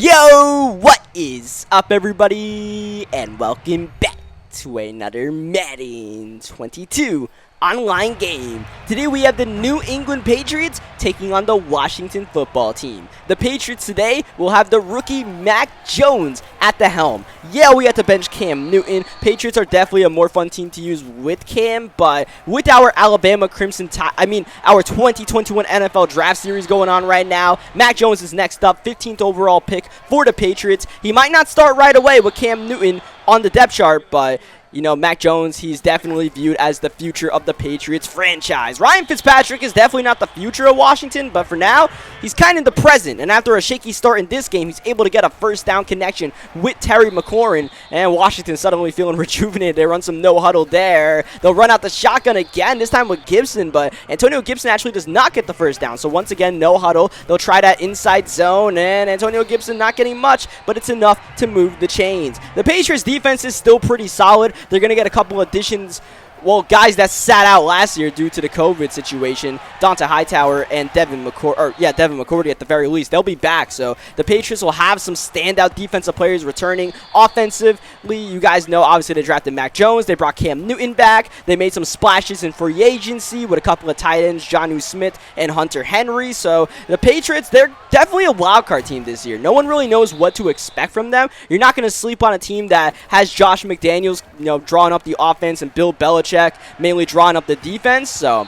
Yo, what is up, everybody, and welcome back to another Madden 22 online game. Today we have the New England Patriots taking on the Washington football team. The Patriots today will have the rookie Mac Jones at the helm. Yeah, we had to bench Cam Newton. Patriots are definitely a more fun team to use with Cam, but with our Alabama Crimson Tide, our 2021 NFL Draft Series going on right now, Mac Jones is next up, 15th overall pick for the Patriots. He might not start right away with Cam Newton on the depth chart, but you know, Mac Jones, he's definitely viewed as the future of the Patriots franchise. Ryan Fitzpatrick is definitely not the future of Washington, but for now, he's kind of the present. And after a shaky start in this game, he's able to get a first down connection with Terry McLaurin. And Washington suddenly feeling rejuvenated. They run some no-huddle there. They'll run out the shotgun again, this time with Gibson, but Antonio Gibson actually does not get the first down. So once again, no huddle. They'll try that inside zone, and Antonio Gibson not getting much, but it's enough to move the chains. The Patriots defense is still pretty solid. They're going to get a couple additions. Well, guys that sat out last year due to the COVID situation, Dante Hightower and Devin McCourty at the very least, they'll be back. So the Patriots will have some standout defensive players returning. Offensively, you guys know, obviously they drafted Mac Jones. They brought Cam Newton back. They made some splashes in free agency with a couple of tight ends, Jonnu Smith and Hunter Henry. So the Patriots, they're definitely a wild card team this year. No one really knows what to expect from them. You're not going to sleep on a team that has Josh McDaniels, drawing up the offense, and Bill Belichick mainly drawing up the defense. So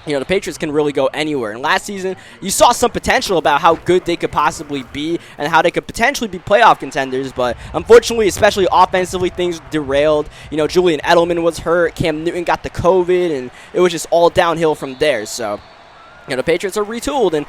the Patriots can really go anywhere. And last season, you saw some potential about how good they could possibly be and how they could potentially be playoff contenders. But unfortunately, especially offensively, things derailed. Julian Edelman was hurt. Cam Newton got the COVID, and it was just all downhill from there. So the Patriots are retooled, and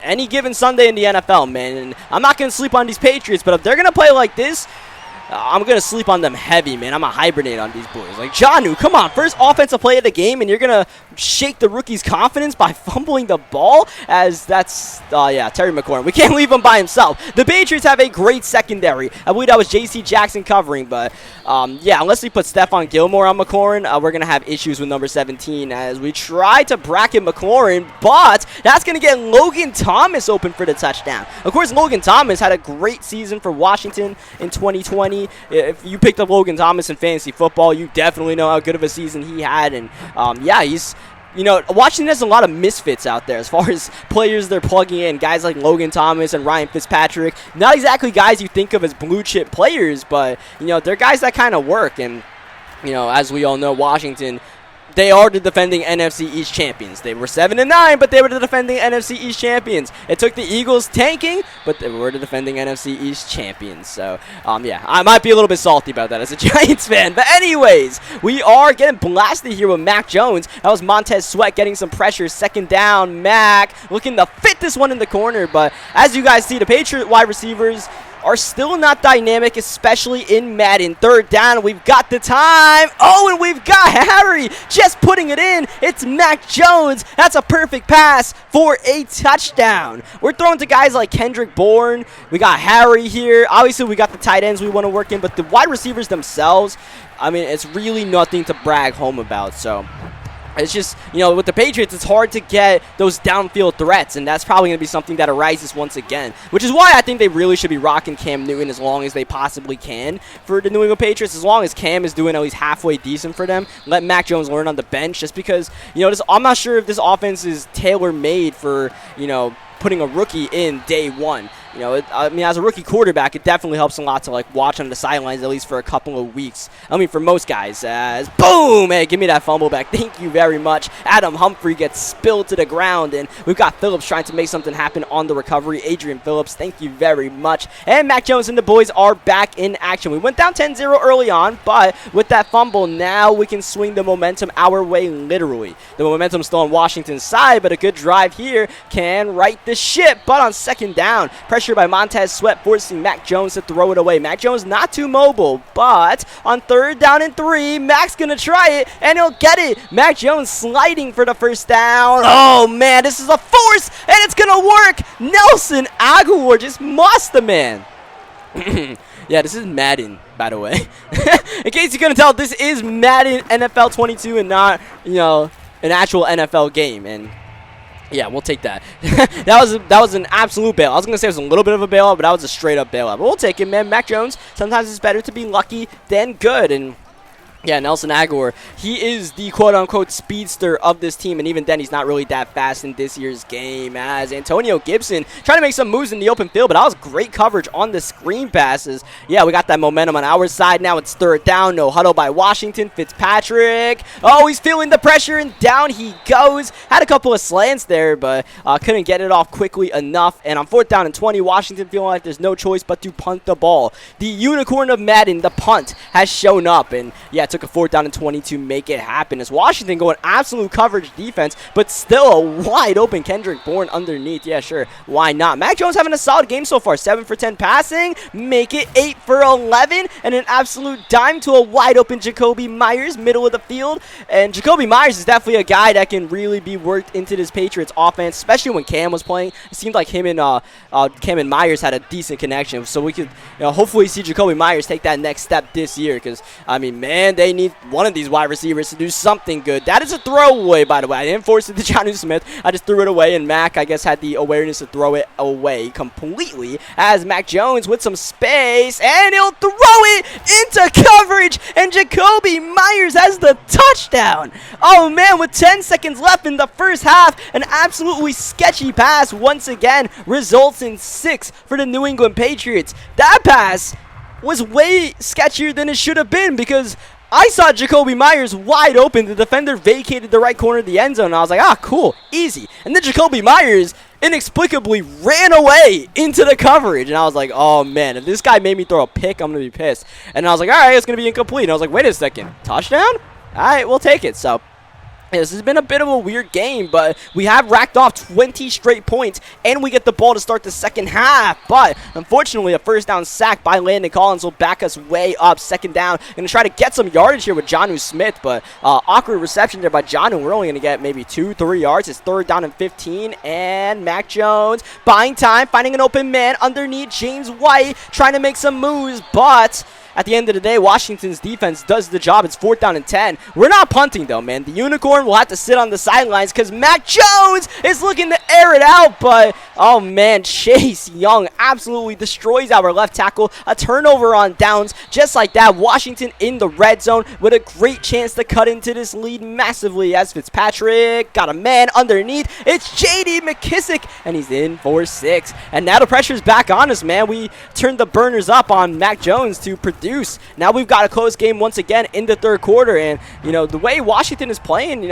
any given Sunday in the NFL, man. And I'm not going to sleep on these Patriots, but if they're going to play like this, I'm going to sleep on them heavy, man. I'm going to hibernate on these boys. Like, Jonnu, come on. First offensive play of the game, and you're going to shake the rookie's confidence by fumbling the ball? Terry McLaurin. We can't leave him by himself. The Patriots have a great secondary. I believe that was J.C. Jackson covering, but, unless we put Stephon Gilmore on McLaurin, we're going to have issues with number 17 as we try to bracket McLaurin, but that's going to get Logan Thomas open for the touchdown. Of course, Logan Thomas had a great season for Washington in 2020. If you picked up Logan Thomas in fantasy football, you definitely know how good of a season he had. And, he's, Washington has a lot of misfits out there as far as players they're plugging in. Guys like Logan Thomas and Ryan Fitzpatrick. Not exactly guys you think of as blue-chip players, but, they're guys that kind of work. And, as we all know, Washington, they are the defending NFC East champions. They were 7-9, but they were the defending NFC East champions. It took the Eagles tanking, but they were the defending NFC East champions. So, I might be a little bit salty about that as a Giants fan. But anyways, we are getting blasted here with Mac Jones. That was Montez Sweat getting some pressure. Second down, Mac looking to fit this one in the corner. But as you guys see, the Patriot wide receivers are still not dynamic, especially in Madden. Third down, we've got the time. Oh, and we've got Harry just putting it in. It's Mac Jones. That's a perfect pass for a touchdown. We're throwing to guys like Kendrick Bourne. We got Harry here. Obviously, we got the tight ends we want to work in, but the wide receivers themselves, it's really nothing to brag home about. So it's just, with the Patriots, it's hard to get those downfield threats, and that's probably going to be something that arises once again, which is why I think they really should be rocking Cam Newton as long as they possibly can for the New England Patriots. As long as Cam is doing at least halfway decent for them, let Mac Jones learn on the bench, just because, I'm not sure if this offense is tailor-made for, putting a rookie in day one. As a rookie quarterback, it definitely helps a lot to watch on the sidelines at least for a couple of weeks. For most guys, as boom, hey, give me that fumble back. Thank you very much. Adam Humphrey gets spilled to the ground, and we've got Phillips trying to make something happen on the recovery. Adrian Phillips, thank you very much. And Mac Jones and the boys are back in action. We went down 10-0 early on, but with that fumble, now we can swing the momentum our way, literally. The momentum's still on Washington's side, but a good drive here can right the ship. But on second down, pressure by Montez Sweat, forcing Mac Jones to throw it away. Mac Jones not too mobile, but on third down and 3, Mac's gonna try it, and he'll get it. Mac Jones sliding for the first down. Oh, man, this is a force, and it's gonna work. Nelson Aguilar just mossed the man. Yeah, this is Madden, by the way. In case you couldn't tell, this is Madden NFL 22 and not, an actual NFL game. And Yeah, we'll take that. that was an absolute bail. I was going to say it was a little bit of a bailout, but that was a straight-up bailout. But we'll take it, man. Mac Jones, sometimes it's better to be lucky than good. And yeah, Nelson Aguilar, he is the quote-unquote speedster of this team, and even then he's not really that fast in this year's game, as Antonio Gibson trying to make some moves in the open field, but that was great coverage on the screen passes. Yeah, we got that momentum on our side. Now it's third down, no huddle by Washington. Fitzpatrick, oh, he's feeling the pressure, and down he goes. Had a couple of slants there, but couldn't get it off quickly enough, and on fourth down and 20, Washington feeling like there's no choice but to punt the ball. The unicorn of Madden, the punt, has shown up, and yeah, took a fourth down and 20 to make it happen as Washington going absolute coverage defense, but still a wide open Kendrick Bourne underneath. Yeah, sure, why not? Mac Jones having a solid game so far. 7 for 10 passing, make it 8 for 11, and an absolute dime to a wide open Jacoby Myers, middle of the field. And Jacoby Myers is definitely a guy that can really be worked into this Patriots offense, especially when Cam was playing. It seemed like him and Cam and Myers had a decent connection, so we could hopefully see Jacoby Myers take that next step this year, because I mean, man, they need one of these wide receivers to do something good. That is a throwaway, by the way. I didn't force it to Jonnu Smith. I just threw it away, and Mac, I guess, had the awareness to throw it away completely, as Mac Jones with some space, and he'll throw it into coverage, and Jacoby Myers has the touchdown. Oh, man, with 10 seconds left in the first half, an absolutely sketchy pass once again results in 6 for the New England Patriots. That pass was way sketchier than it should have been, because I saw Jacoby Myers wide open. The defender vacated the right corner of the end zone, and I was like, ah, cool, easy. And then Jacoby Myers inexplicably ran away into the coverage, and I was like, oh, man, if this guy made me throw a pick, I'm going to be pissed. And I was like, all right, it's going to be incomplete. And I was like, wait a second, touchdown? All right, we'll take it. So this has been a bit of a weird game, but we have racked off 20 straight points, and we get the ball to start the second half. But unfortunately, a first down sack by Landon Collins will back us way up. Second down, going to try to get some yardage here with Jonnu Smith, but awkward reception there by Jonnu. We're only going to get maybe 2-3 yards. It's third down and 15, and Mac Jones buying time, finding an open man underneath James White, trying to make some moves, but at the end of the day, Washington's defense does the job. It's fourth down and 10. We're not punting, though, man. The unicorn will have to sit on the sidelines because Mac Jones is looking to air it out. But, oh, man, Chase Young absolutely destroys our left tackle. A turnover on downs. Just like that, Washington in the red zone with a great chance to cut into this lead massively as Fitzpatrick got a man underneath. It's J.D. McKissick, and he's in for 6. And now the pressure's back on us, man. We turned the burners up on Mac Jones to produce. Now we've got a close game once again in the third quarter, and the way Washington is playing,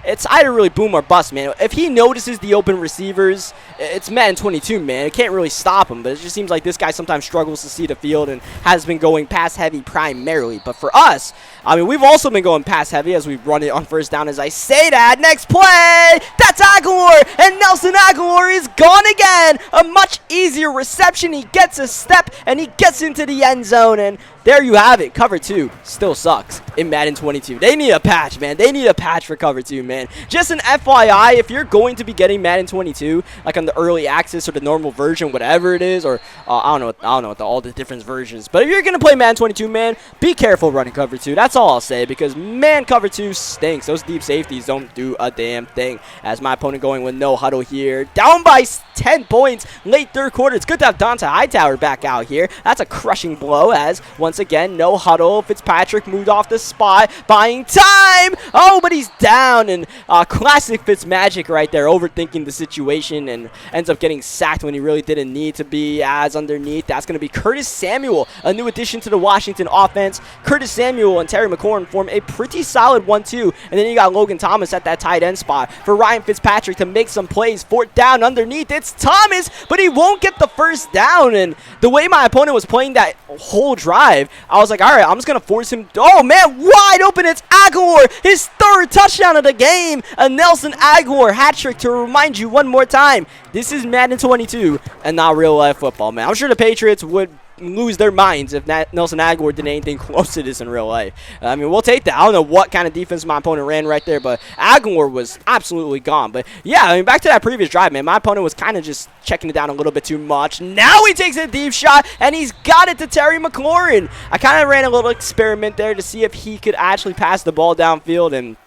it's either really boom or bust, man. If he notices the open receivers, it's Madden 22, man. It can't really stop him, but it just seems like this guy sometimes struggles to see the field and has been going pass heavy primarily. But for us, I mean, we've also been going pass heavy as we run it on first down. As I say that, next play, that's Aguilar, and Nelson Aguilar is gone again. A much easier reception. He gets a step, and he gets into the end zone, and there you have it. Cover 2 still sucks in Madden 22. They need a patch, man. They need a patch for cover 2, man. Just an FYI, if you're going to be getting Madden 22, like on the early access or the normal version, whatever it is, or I don't know what all the different versions, but if you're gonna play Madden 22, man, be careful running cover 2. That's all I'll say, because man, cover 2 stinks. Those deep safeties don't do a damn thing. As my opponent going with no huddle here, down by 10 points, late third quarter. It's good to have Dante Hightower back out here. That's a crushing blow, as once again, no huddle. Fitzpatrick moved off the spot, buying time. Oh, but he's down, and classic Fitzmagic right there, overthinking the situation and ends up getting sacked when he really didn't need to be. As underneath, that's going to be Curtis Samuel, a new addition to the Washington offense. Curtis Samuel and Terry McLaurin form a pretty solid 1-2, and then you got Logan Thomas at that tight end spot for Ryan Fitzpatrick to make some plays. Fourth down underneath, it's Thomas, but he won't get the first down, and the way my opponent was playing that whole drive, I was like, all right, I'm just going to force him. Oh, man, wide open. It's Aguilar, his third touchdown of the game. A Nelson Aguilar hat trick to remind you one more time. This is Madden 22 and not real life football, man. I'm sure the Patriots would lose their minds if Nelson Aguilar did anything close to this in real life. I mean, we'll take that. I don't know what kind of defense my opponent ran right there, but Aguilar was absolutely gone. But yeah, I mean, back to that previous drive, man, my opponent was kind of just checking it down a little bit too much. Now he takes a deep shot, and he's got it to Terry McLaurin. I kind of ran a little experiment there to see if he could actually pass the ball downfield, and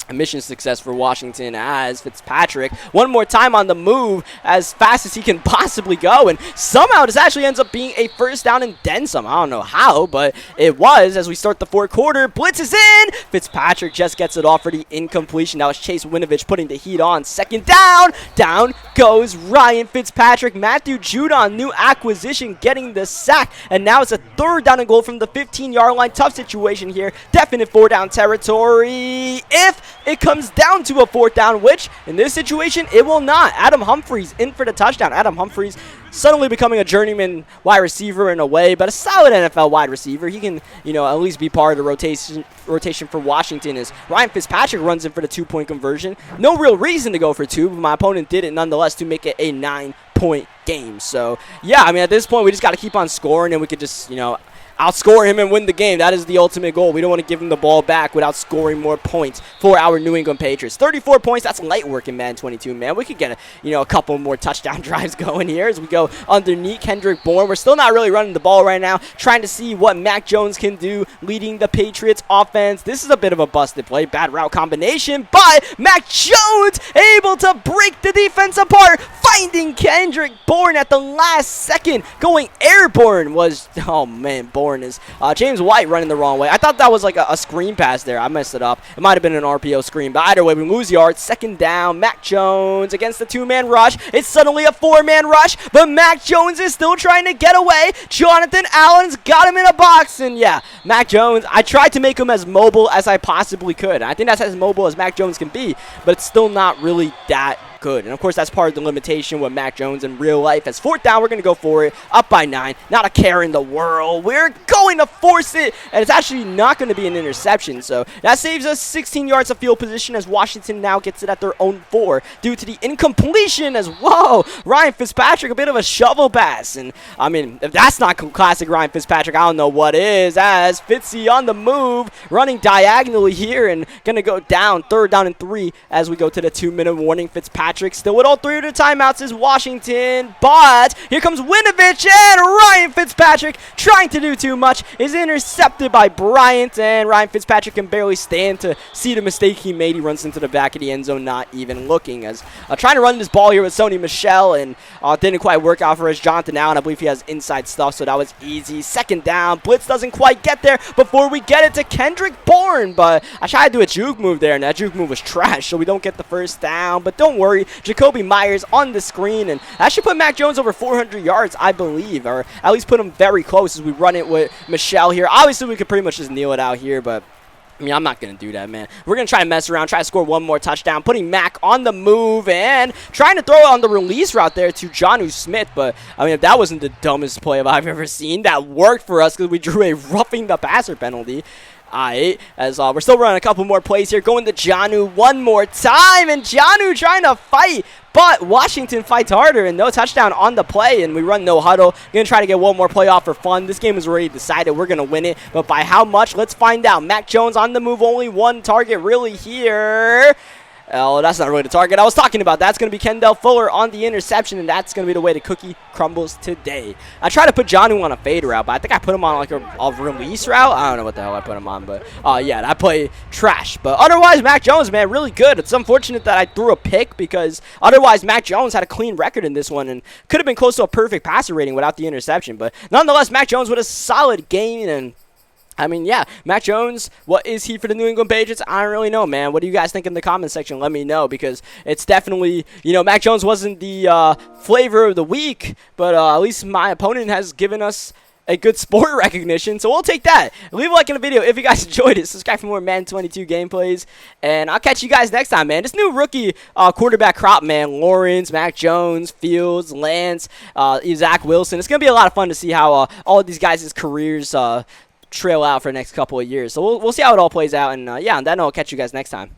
A mission success for Washington as Fitzpatrick one more time on the move as fast as he can possibly go, and somehow this actually ends up being a first down and then some. I don't know how, but it was as we start the fourth quarter. Blitz is in. Fitzpatrick just gets it off for the incompletion. That was Chase Winovich putting the heat on. Second down. Down goes Ryan Fitzpatrick. Matthew Judon, new acquisition, getting the sack, and now it's a third down and goal from the 15-yard line. Tough situation here. Definite four-down territory. If it comes down to a fourth down, which in this situation it will not. Adam Humphries in for the touchdown. Adam Humphries suddenly becoming a journeyman wide receiver in a way, but a solid NFL wide receiver. He can, at least be part of the rotation for Washington as Ryan Fitzpatrick runs in for the 2-point conversion. No real reason to go for two, but my opponent did it nonetheless to make it a 9-point game. So, yeah, at this point we just got to keep on scoring and we could just, outscore him and win the game. That is the ultimate goal. We don't want to give him the ball back without scoring more points for our New England Patriots. 34 points, that's light work in Madden 22, man. We could get a couple more touchdown drives going here as we go underneath Kendrick Bourne. We're still not really running the ball right now, trying to see what Mac Jones can do leading the Patriots offense. This is a bit of a busted play, bad route combination, but Mac Jones able to break the defense apart, finding Kendrick Bourne at the last second, going airborne was, oh man, Bourne is James White running the wrong way. I thought that was like a screen pass there. I messed it up. It might have been an RPO screen, but either way, we lose yards. Second down, Mac Jones against the two-man rush. It's suddenly a four-man rush, but Mac Jones is still trying to get away. Jonathan Allen's got him in a box, and yeah, Mac Jones, I tried to make him as mobile as I possibly could. I think that's as mobile as Mac Jones can be, but it's still not really that good. And of course, that's part of the limitation with Mac Jones in real life. As fourth down, we're going to go for it. Up by 9. Not a care in the world. We're going to force it. And it's actually not going to be an interception. So that saves us 16 yards of field position as Washington now gets it at their own 4 due to the incompletion as, whoa, Ryan Fitzpatrick, a bit of a shovel pass. And, if that's not classic Ryan Fitzpatrick, I don't know what is. As Fitzy on the move, running diagonally here and going to go down. Third down and 3 as we go to the 2-minute warning. Fitzpatrick still with all 3 of the timeouts is Washington, but here comes Winovich, and Ryan Fitzpatrick trying to do too much is intercepted by Bryant, and Ryan Fitzpatrick can barely stand to see the mistake he made. He runs into the back of the end zone, not even looking, as trying to run this ball here with Sony Michel, and didn't quite work out for us. Jonathan Allen, I believe he has inside stuff, so that was easy. Second down, blitz doesn't quite get there before we get it to Kendrick Bourne, but I tried to do a juke move there, and that juke move was trash, so we don't get the first down, but don't worry. Jacoby Myers on the screen, and that should put Mac Jones over 400 yards, I believe, or at least put him very close as we run it with Michelle here. Obviously, we could pretty much just kneel it out here, but I'm not going to do that, man. We're going to try and mess around, try to score one more touchdown, putting Mac on the move and trying to throw it on the release route there to Jonnu Smith. But, if that wasn't the dumbest play I've ever seen, that worked for us because we drew a roughing the passer penalty. Alright, as we're still running a couple more plays here, going to Jonnu one more time, and Jonnu trying to fight, but Washington fights harder, and no touchdown on the play, and we run no huddle. Gonna try to get one more play off for fun. This game is already decided. We're gonna win it, but by how much? Let's find out. Mac Jones on the move, only one target really here. Oh, that's not really the target I was talking about. That's going to be Kendall Fuller on the interception, and that's going to be the way the cookie crumbles today. I tried to put Jonnu on a fade route, but I think I put him on like a release route. I don't know what the hell I put him on, but yeah, that play trash. But otherwise, Mac Jones, man, really good. It's unfortunate that I threw a pick because otherwise Mac Jones had a clean record in this one and could have been close to a perfect passer rating without the interception. But nonetheless, Mac Jones with a solid game, and yeah, Mac Jones, what is he for the New England Patriots? I don't really know, man. What do you guys think in the comment section? Let me know, because it's definitely, Mac Jones wasn't the flavor of the week, but at least my opponent has given us a good sport recognition, so we'll take that. Leave a like in the video if you guys enjoyed it. Subscribe for more Madden 22 gameplays, and I'll catch you guys next time, man. This new rookie quarterback crop, man, Lawrence, Mac Jones, Fields, Lance, Zach Wilson. It's going to be a lot of fun to see how all of these guys' careers trail out for the next couple of years. So we'll see how it all plays out, and yeah, and then I'll catch you guys next time.